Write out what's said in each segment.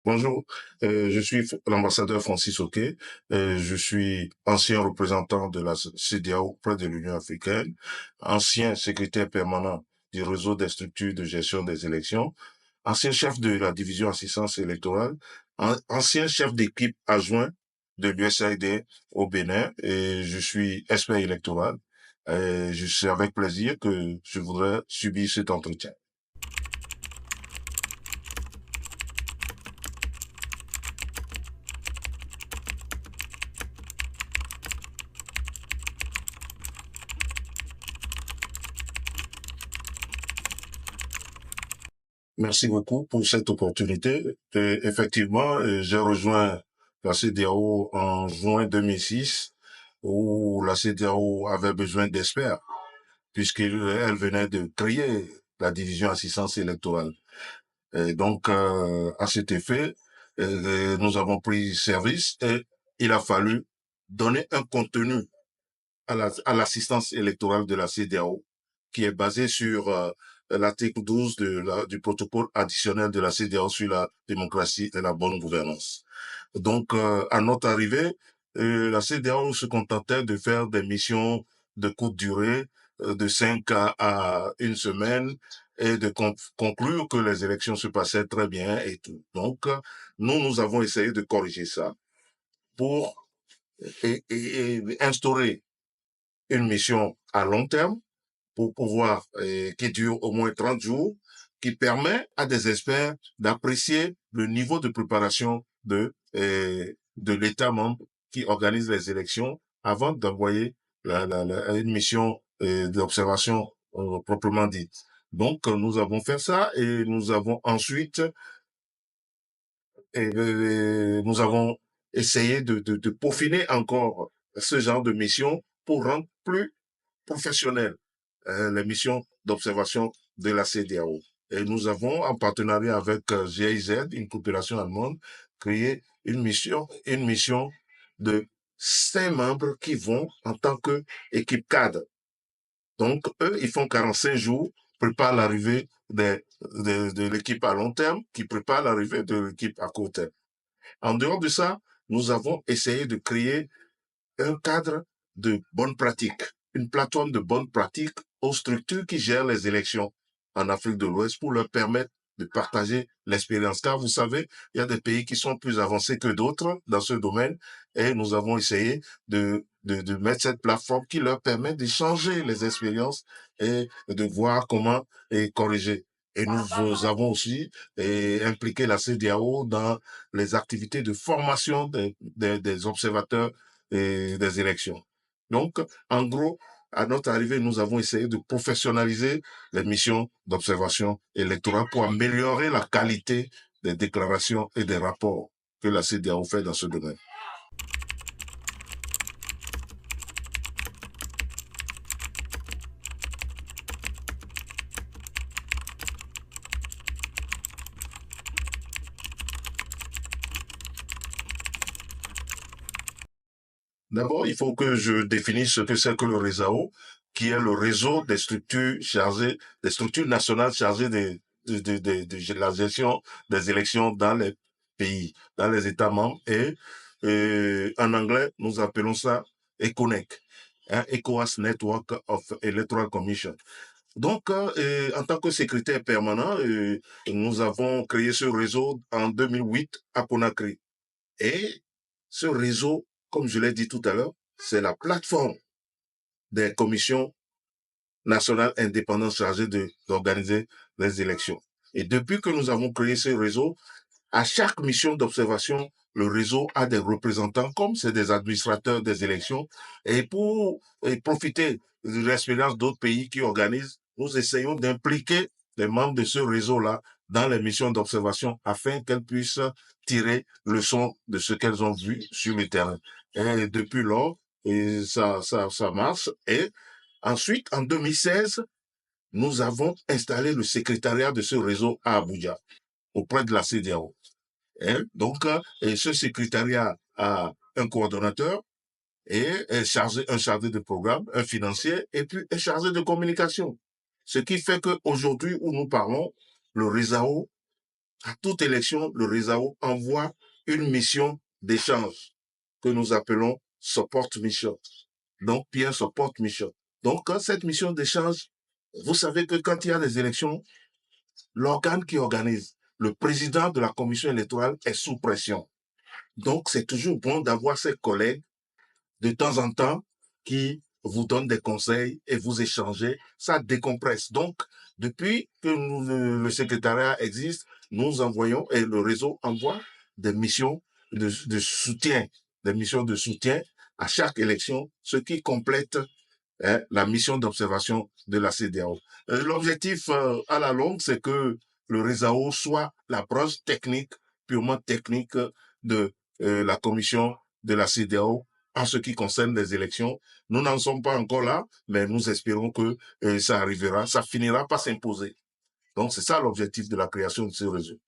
Bonjour, je suis l'ambassadeur Francis Oké. Je suis ancien représentant de la CEDEAO auprès de l'Union africaine, ancien secrétaire permanent du réseau des structures de gestion des élections, ancien chef de la division assistance électorale, ancien chef d'équipe adjoint de l'USAID au Bénin, et je suis expert électoral. C'est avec plaisir que je voudrais subir cet entretien. Merci beaucoup pour cette opportunité. Effectivement, j'ai rejoint la CEDEAO en juin 2006, où la CEDEAO avait besoin d'experts, puisqu'elle venait de créer la division assistance électorale. Et donc, à cet effet, nous avons pris service et il a fallu donner un contenu à l'assistance électorale de la CEDEAO, qui est basée sur l'article 12 du protocole additionnel de la CEDEAO sur la démocratie et la bonne gouvernance. Donc, à notre arrivée, la CEDEAO se contentait de faire des missions de courte durée, de 5 à une semaine, et de conclure que les élections se passaient très bien et tout. Donc, nous avons essayé de corriger ça pour et instaurer une mission à long terme pour pouvoir, qui dure au moins 30 jours, qui permet à des experts d'apprécier le niveau de préparation de l'État membre qui organise les élections avant d'envoyer une mission d'observation proprement dite. Donc, nous avons fait ça et nous avons ensuite, nous avons essayé de peaufiner encore ce genre de mission pour rendre plus professionnel les missions d'observation de la CEDEAO. Et nous avons, en partenariat avec GIZ, une coopération allemande, créé une mission de 5 membres qui vont en tant qu'équipe cadre. Donc, eux, ils font 45 jours, préparent l'arrivée de l'équipe à long terme, qui prépare l'arrivée de l'équipe à court terme. En dehors de ça, nous avons essayé de créer un cadre de bonne pratique, une plateforme de bonne pratique aux structures qui gèrent les élections en Afrique de l'Ouest pour leur permettre de partager l'expérience. Car vous savez, il y a des pays qui sont plus avancés que d'autres dans ce domaine et nous avons essayé de mettre cette plateforme qui leur permet d'échanger les expériences et de voir comment corriger. Et nous avons aussi impliqué la CEDEAO dans les activités de formation des observateurs des élections. Donc, en gros, à notre arrivée, nous avons essayé de professionnaliser les missions d'observation électorale pour améliorer la qualité des déclarations et des rapports que la CEDEAO fait dans ce domaine. D'abord, il faut que je définisse ce que c'est que le RESAO, qui est le réseau des structures chargées, des structures nationales chargées de la gestion des élections dans les pays, dans les États membres. Et en anglais, nous appelons ça ECONEC, hein, ECOWAS Network of Electoral Commission. Donc, en tant que secrétaire permanent, nous avons créé ce réseau en 2008 à Conakry. Et ce réseau, comme je l'ai dit tout à l'heure, c'est la plateforme des commissions nationales indépendantes chargées d'organiser les élections. Et depuis que nous avons créé ce réseau, à chaque mission d'observation, le réseau a des représentants, comme c'est des administrateurs des élections. Et pour profiter de l'expérience d'autres pays qui organisent, nous essayons d'impliquer les membres de ce réseau-là dans les missions d'observation afin qu'elles puissent tirer leçon de ce qu'elles ont vu sur le terrain. Et depuis lors, ça marche. Et ensuite, en 2016, nous avons installé le secrétariat de ce réseau à Abuja, auprès de la CEDEAO. Hein? Donc, ce secrétariat a un coordonnateur et est un chargé de programme, un financier, et puis est chargé de communication. Ce qui fait qu'aujourd'hui, où nous parlons, le RESAO À toute élection, le RESAO envoie une mission d'échange que nous appelons support mission. Donc, peer support mission. Donc, cette mission d'échange, vous savez que quand il y a des élections, l'organe qui organise, le président de la commission électorale est sous pression. Donc, c'est toujours bon d'avoir ses collègues de temps en temps qui vous donnent des conseils et vous échangez. Ça décompresse. Donc, depuis que le secrétariat existe, nous envoyons et le réseau envoie des missions de soutien, des missions de soutien à chaque élection, ce qui complète la mission d'observation de la CEDEAO. L'objectif à la longue, c'est que le RESAO soit l'approche technique, purement technique de la commission de la CEDEAO en ce qui concerne les élections. Nous n'en sommes pas encore là, mais nous espérons que ça arrivera, ça finira par s'imposer. Donc c'est ça l'objectif de la création de ce réseau.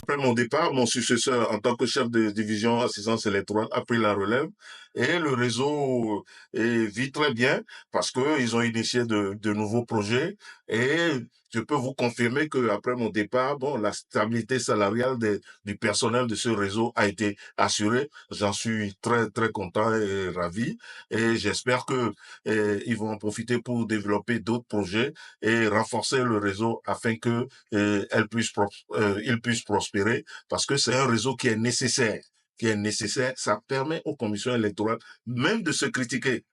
Après mon départ, mon successeur en tant que chef de division assistance électorale a pris la relève et le réseau vit très bien parce qu'ils ont initié de nouveaux projets et je peux vous confirmer qu'après mon départ, bon, la stabilité salariale du personnel de ce réseau a été assurée. J'en suis très, très content et ravi et j'espère que ils vont en profiter pour développer d'autres projets et renforcer le réseau afin que il puisse prospérer parce que c'est un réseau qui est nécessaire. Ça permet aux commissions électorales même de se critiquer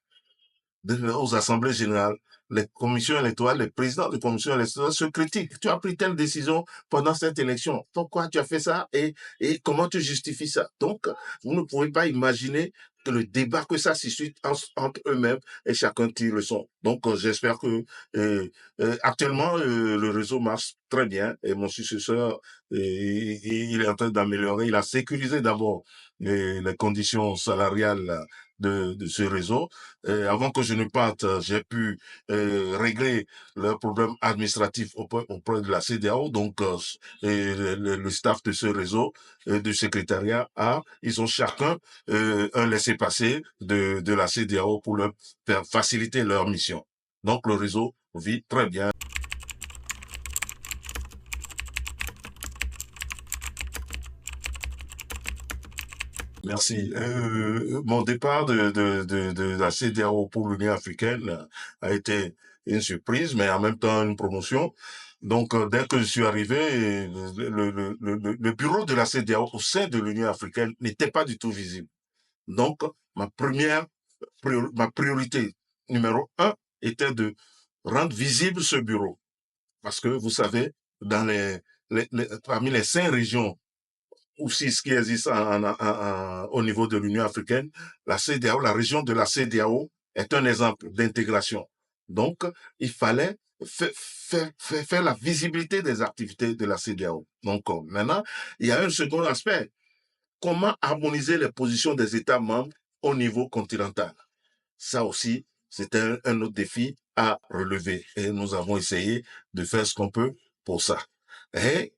aux assemblées générales. Les commissions électorales, les présidents de commissions électorales se critiquent. Tu as pris telle décision pendant cette élection. Pourquoi tu as fait ça et comment tu justifies ça? Donc, vous ne pouvez pas imaginer que le débat que ça suscite entre eux-mêmes et chacun tire le son. Donc, j'espère que actuellement, le réseau marche très bien et mon successeur, il est en train d'améliorer. Il a sécurisé d'abord les conditions salariales de ce réseau. Avant que je ne parte, j'ai pu régler leurs problèmes administratifs auprès de la CEDEAO. Donc, le staff de ce réseau, du secrétariat, ils ont chacun un laissez-passer de la CEDEAO pour leur faire faciliter leur mission. Donc, le réseau vit très bien. Merci. Mon départ de la CEDEAO pour l'Union africaine a été une surprise, mais en même temps une promotion. Donc, dès que je suis arrivé, le bureau de la CEDEAO au sein de l'Union africaine n'était pas du tout visible. Donc, ma priorité numéro un était de rendre visible ce bureau. Parce que vous savez, dans parmi les 5 régions ou 6 qui existent au niveau de l'Union africaine, la CEDEAO, la région de la CEDEAO est un exemple d'intégration. Donc, il fallait faire la visibilité des activités de la CEDEAO. Donc, maintenant, il y a un second aspect. Comment harmoniser les positions des États membres au niveau continental? Ça aussi, c'est un autre défi à relever. Et nous avons essayé de faire ce qu'on peut pour ça. Et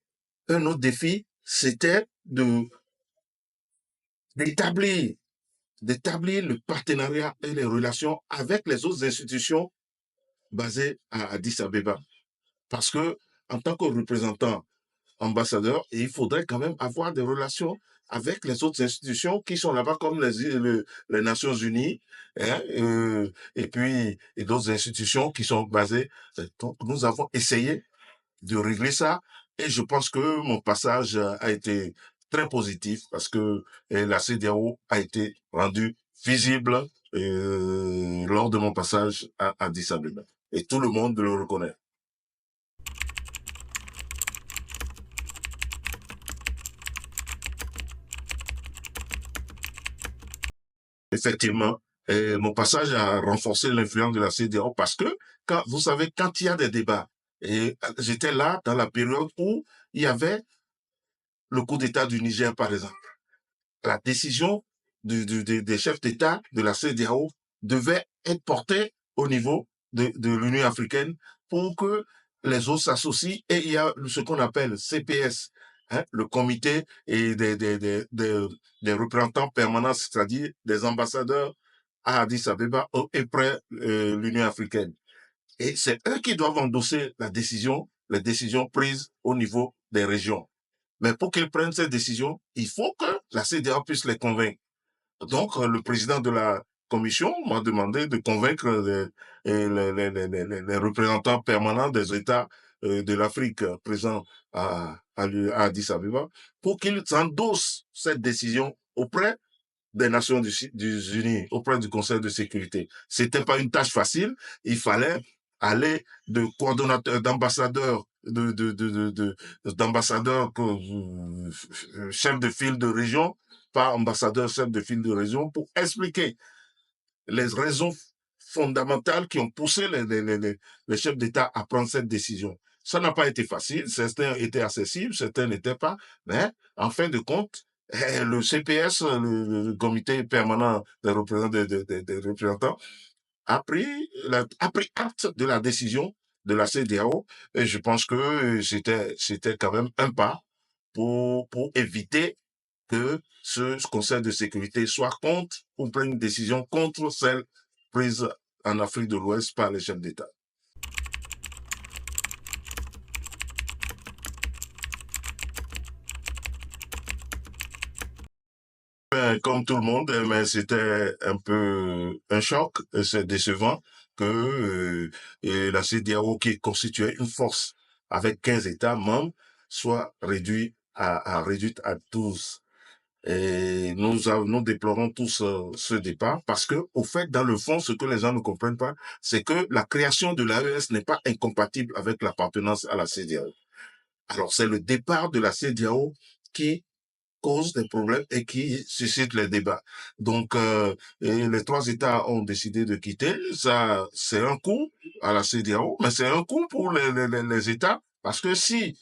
un autre défi, c'était d'établir le partenariat et les relations avec les autres institutions basées à Addis Abeba. Parce que, en tant que représentant ambassadeur, il faudrait quand même avoir des relations avec les autres institutions qui sont là-bas, comme les Nations Unies, hein, et puis et d'autres institutions qui sont basées. Donc, nous avons essayé de régler ça. Et je pense que mon passage a été très positif parce que la CEDEAO a été rendue visible lors de mon passage à Addis Abeba. Et tout le monde le reconnaît. Effectivement, mon passage a renforcé l'influence de la CEDEAO parce que, vous savez, quand il y a des débats, et j'étais là dans la période où il y avait le coup d'État du Niger, par exemple. La décision des chefs d'État de la CEDEAO devait être portée au niveau de l'Union africaine pour que les autres s'associent et il y a ce qu'on appelle CPS, hein, le comité et des représentants permanents, c'est-à-dire des ambassadeurs à Addis Abeba et près l'Union africaine. Et c'est eux qui doivent endosser les décisions prises au niveau des régions. Mais pour qu'ils prennent ces décisions, il faut que la CEDEAO puisse les convaincre. Donc, le président de la commission m'a demandé de convaincre les représentants permanents des États de l'Afrique présents à Addis Abeba pour qu'ils endossent cette décision auprès des Nations Unies, auprès du Conseil de sécurité. C'était pas une tâche facile. Il fallait aller de coordonnateurs, d'ambassadeurs, d'ambassadeurs, chefs de file de région, par ambassadeur, chef de file de région, pour expliquer les raisons fondamentales qui ont poussé les chefs d'État à prendre cette décision. Ça n'a pas été facile. Certains étaient accessibles, certains n'étaient pas. Mais en fin de compte, le CPS, le comité permanent des représentants, a pris acte de la décision de la CEDEAO. Et je pense que c'était quand même un pas pour éviter que ce Conseil de sécurité soit contre ou prenne une décision contre celle prise en Afrique de l'Ouest par les chefs d'État. Comme tout le monde, mais c'était un peu un choc, c'est décevant que la CEDEAO, qui constituait une force avec 15 États membres, soit réduite à 12. Et nous déplorons tous ce départ parce que, au fait, dans le fond, ce que les gens ne comprennent pas, c'est que la création de l'AES n'est pas incompatible avec l'appartenance à la CEDEAO. Alors, c'est le départ de la CEDEAO qui cause des problèmes et qui suscite les débats. Donc, et les trois États ont décidé de quitter. Ça, c'est un coup à la CEDEAO, mais c'est un coup pour les États parce que si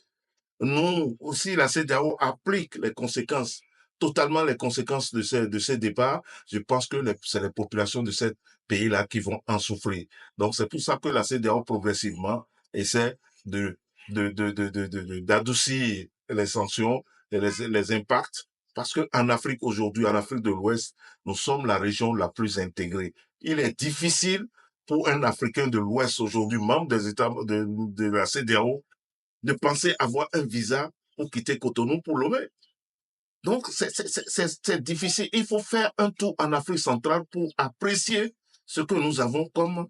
nous aussi, la CEDEAO applique les conséquences, totalement les conséquences de ces départs. Je pense que c'est les populations de ces pays-là qui vont en souffrir. Donc, c'est pour ça que la CEDEAO progressivement essaie d'adoucir les sanctions et les impacts. Parce qu'en Afrique aujourd'hui, en Afrique de l'Ouest, nous sommes la région la plus intégrée. Il est difficile pour un Africain de l'Ouest aujourd'hui, membre des États de la CEDEAO, de penser avoir un visa pour quitter Cotonou pour Lomé. Donc, c'est difficile. Il faut faire un tour en Afrique centrale pour apprécier ce que nous avons comme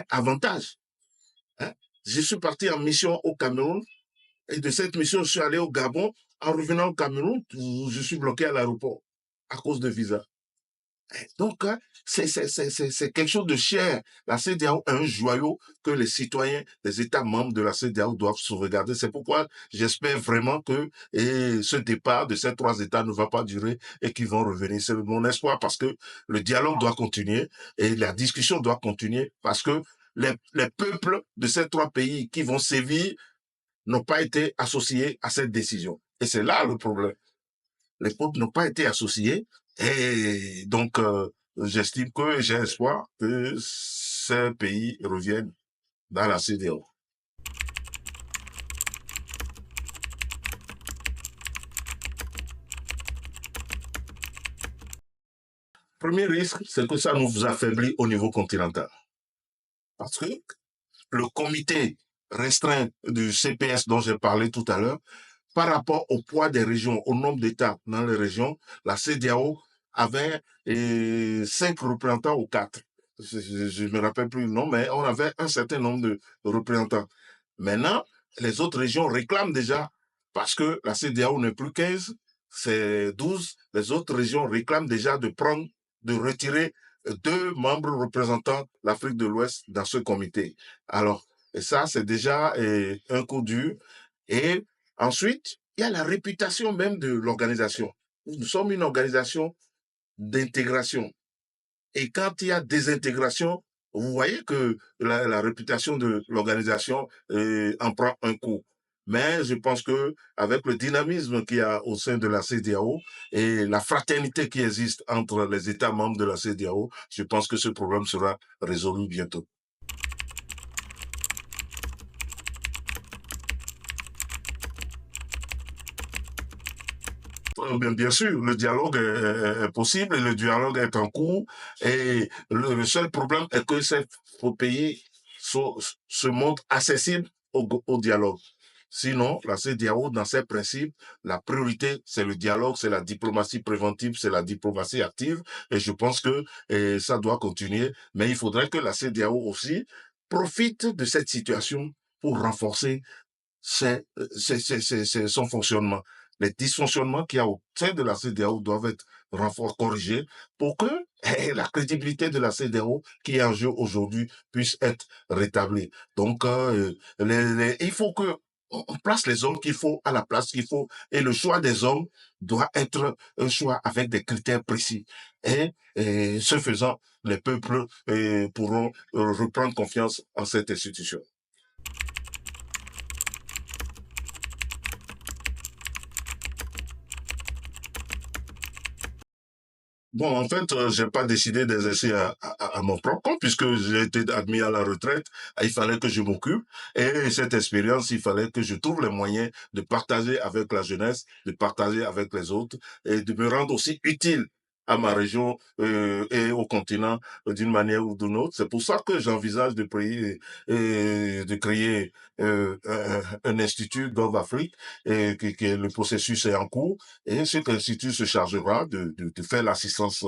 avantage. Hein. Je suis parti en mission au Cameroun et de cette mission, je suis allé au Gabon. En revenant au Cameroun, je suis bloqué à l'aéroport à cause de visa. Donc, c'est quelque chose de cher. La CEDEAO est un joyau que les citoyens des États membres de la CEDEAO doivent sauvegarder. C'est pourquoi j'espère vraiment que ce départ de ces trois États ne va pas durer et qu'ils vont revenir. C'est mon espoir parce que le dialogue doit continuer et la discussion doit continuer parce que les peuples de ces trois pays qui vont sévir n'ont pas été associés à cette décision. Et c'est là le problème. Les peuples n'ont pas été associés. Et donc, j'estime que j'ai espoir que ces pays reviennent dans la CEDEAO. Premier risque, c'est que ça nous affaiblit au niveau continental. Parce que le comité restreint du CPS dont j'ai parlé tout à l'heure, par rapport au poids des régions, au nombre d'États dans les régions, la CEDEAO avait 5 représentants ou 4. Je ne me rappelle plus le nom, mais on avait un certain nombre de représentants. Maintenant, les autres régions réclament déjà, parce que la CEDEAO n'est plus 15, c'est 12. Les autres régions réclament déjà de retirer 2 membres représentant l'Afrique de l'Ouest dans ce comité. Alors, et ça, c'est déjà un coup dur. Et ensuite, il y a la réputation même de l'organisation. Nous sommes une organisation d'intégration. Et quand il y a désintégration, vous voyez que la réputation de l'organisation en prend un coup. Mais je pense que avec le dynamisme qu'il y a au sein de la CEDEAO et la fraternité qui existe entre les États membres de la CEDEAO, je pense que ce problème sera résolu bientôt. Bien sûr, le dialogue est possible et le dialogue est en cours. Et le seul problème est que ces pays se montrent accessibles au dialogue. Sinon, la CEDEAO, dans ses principes, la priorité, c'est le dialogue, c'est la diplomatie préventive, c'est la diplomatie active. Et je pense que ça doit continuer. Mais il faudrait que la CEDEAO aussi profite de cette situation pour renforcer son fonctionnement. Les dysfonctionnements qu'il y a au sein de la CEDEAO doivent être corrigés pour que la crédibilité de la CEDEAO qui est en jeu aujourd'hui puisse être rétablie. Donc, il faut que on place les hommes qu'il faut à la place qu'il faut et le choix des hommes doit être un choix avec des critères précis. Et ce faisant, les peuples pourront reprendre confiance en cette institution. Bon, en fait, j'ai pas décidé d'exercer à mon propre compte puisque j'ai été admis à la retraite. Il fallait que je m'occupe. Et cette expérience, il fallait que je trouve les moyens de partager avec la jeunesse, de partager avec les autres et de me rendre aussi utile à ma région et au continent d'une manière ou d'une autre. C'est pour ça que j'envisage de créer un institut GovAfrique et que le processus est en cours. Et cet institut se chargera de faire l'assistance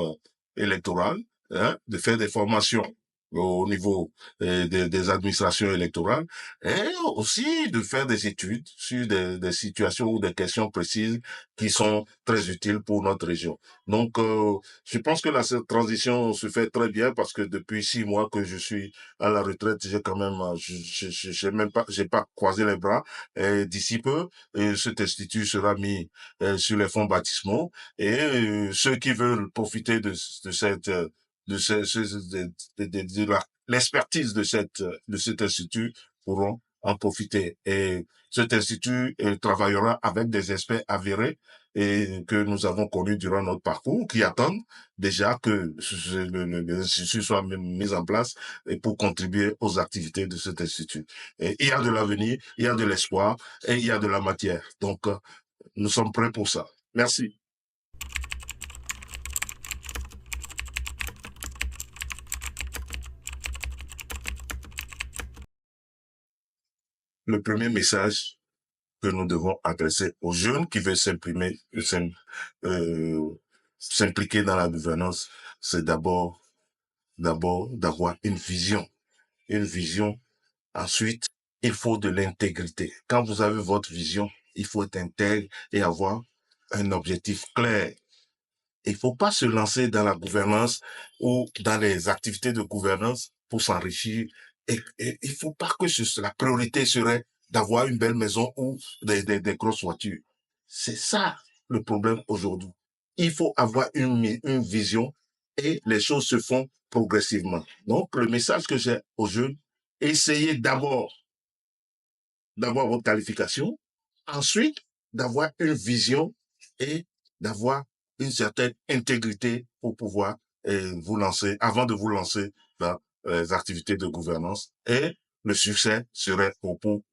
électorale, hein, de faire des formations au niveau des administrations électorales et aussi de faire des études sur des situations ou des questions précises qui sont très utiles pour notre région. Donc, je pense que cette transition se fait très bien parce que depuis 6 mois que je suis à la retraite, j'ai quand même, j'ai même pas, j'ai pas croisé les bras. Et d'ici peu, cet institut sera mis sur les fonds baptismaux et ceux qui veulent profiter de cette l'expertise de cet institut pourront en profiter. Et cet institut travaillera avec des experts avérés et que nous avons connus durant notre parcours, qui attendent déjà que l'institut soit mis en place et pour contribuer aux activités de cet institut. Et il y a de l'avenir, il y a de l'espoir et il y a de la matière. Donc, nous sommes prêts pour ça. Merci. Le premier message que nous devons adresser aux jeunes qui veulent euh, s'impliquer dans la gouvernance, c'est d'abord d'avoir une vision. Une vision. Ensuite, il faut de l'intégrité. Quand vous avez votre vision, il faut être intègre et avoir un objectif clair. Il faut pas se lancer dans la gouvernance ou dans les activités de gouvernance pour s'enrichir. Et il faut pas que la priorité serait d'avoir une belle maison ou des grosses voitures. C'est ça le problème aujourd'hui. Il faut avoir une vision et les choses se font progressivement. Donc, le message que j'ai aux jeunes, essayez d'abord d'avoir votre qualification, ensuite d'avoir une vision et d'avoir une certaine intégrité pour pouvoir vous lancer, avant de vous lancer dans les activités de gouvernance. Et le succès serait au bout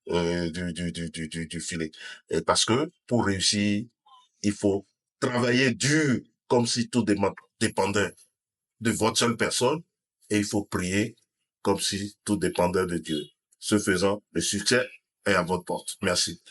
du filet. Et parce que pour réussir, il faut travailler dur, comme si tout dépendait de votre seule personne, et il faut prier comme si tout dépendait de Dieu. Ce faisant, le succès est à votre porte. Merci.